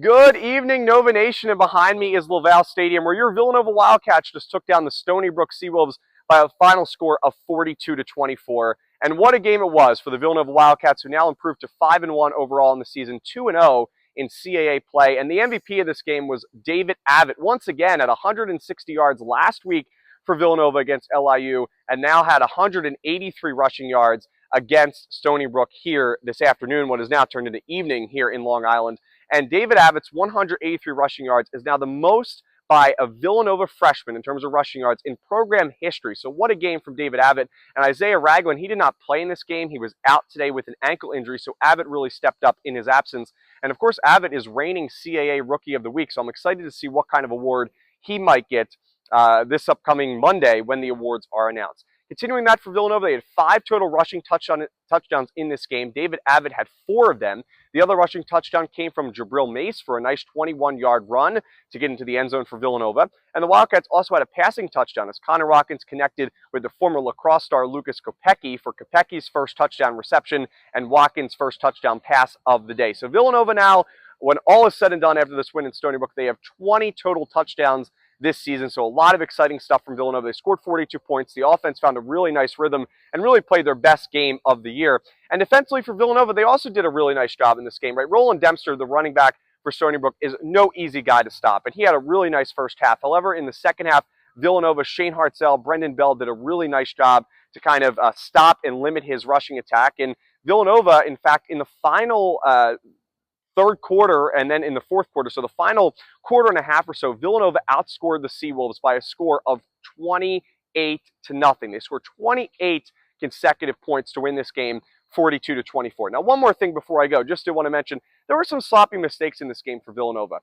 Good evening, Nova Nation, and behind me is LaValle Stadium, where your Villanova Wildcats just took down the Stony Brook Seawolves by a final score of 42-24. And what a game it was for the Villanova Wildcats, who now improved to 5-1 overall in the season, 2-0 in CAA play. And the MVP of this game was David Abbott, once again at 160 yards last week for Villanova against LIU, and now had 183 rushing yards against Stony Brook here this afternoon, what is now turned into evening here in Long Island. And David Abbott's 183 rushing yards is now the most by a Villanova freshman in terms of rushing yards in program history. So what a game from David Abbott. And Isaiah Ragland, he did not play in this game. He was out today with an ankle injury, so Abbott really stepped up in his absence. And of course, Abbott is reigning CAA Rookie of the Week, so I'm excited to see what kind of award he might get this upcoming Monday when the awards are announced. Continuing that for Villanova, they had 5 total rushing touchdowns in this game. David Abbott had 4 of them. The other rushing touchdown came from Jabril Mace for a nice 21-yard run to get into the end zone for Villanova. And the Wildcats also had a passing touchdown as Connor Watkins connected with the former lacrosse star Lucas Kopecki for Kopecki's first touchdown reception and Watkins' first touchdown pass of the day. So Villanova now, when all is said and done after this win in Stony Brook, they have 20 total touchdowns this season, so a lot of exciting stuff from Villanova. They scored 42 points. The offense found a really nice rhythm and really played their best game of the year. And defensively for Villanova, they also did a really nice job in this game, right? Roland Dempster, the running back for Stony Brook, is no easy guy to stop, and he had a really nice first half. However, in the second half, Villanova, Shane Hartzell, Brendan Bell did a really nice job to kind of stop and limit his rushing attack. And Villanova, in fact, in the final third quarter and then in the fourth quarter, so the final quarter and a half or so, Villanova outscored the Seawolves by a score of 28-0. They scored 28 consecutive points to win this game, 42-24. Now, one more thing before I go, just want to mention, there were some sloppy mistakes in this game for Villanova.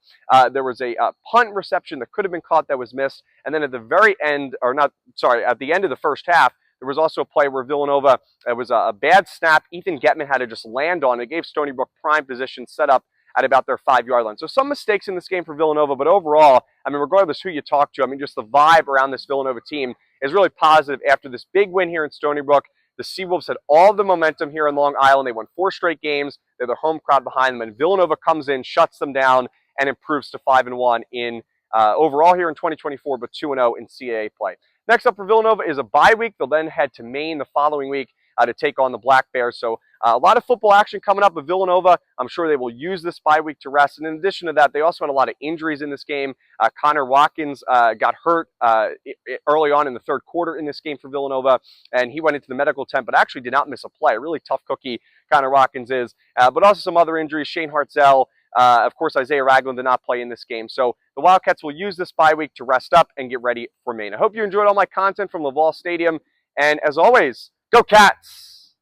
There was a punt reception that could have been caught that was missed, and then at the very end, at the end of the first half, there was also a play where Villanova, it was a bad snap. Ethan Getman had to just land on it. It gave Stony Brook prime position set up at about their 5-yard line. So some mistakes in this game for Villanova, but overall, I mean, regardless who you talk to, I mean, just the vibe around this Villanova team is really positive after this big win here in Stony Brook. The Seawolves had all the momentum here in Long Island. They won 4 straight games. They're the home crowd behind them, and Villanova comes in, shuts them down, and improves to 5-1 in overall here in 2024, but 2-0 in CAA play. Next up for Villanova is a bye week. They'll then head to Maine the following week to take on the Black Bears. So a lot of football action coming up with Villanova. I'm sure they will use this bye week to rest. And in addition to that, they also had a lot of injuries in this game. Connor Watkins got hurt early on in the third quarter in this game for Villanova, and he went into the medical tent, but actually did not miss a play. A really tough cookie Connor Watkins is. But also some other injuries. Shane Hartzell, of course, Isaiah Ragland did not play in this game. So the Wildcats will use this bye week to rest up and get ready for Maine. I hope you enjoyed all my content from LaValle Stadium. And as always, go Cats!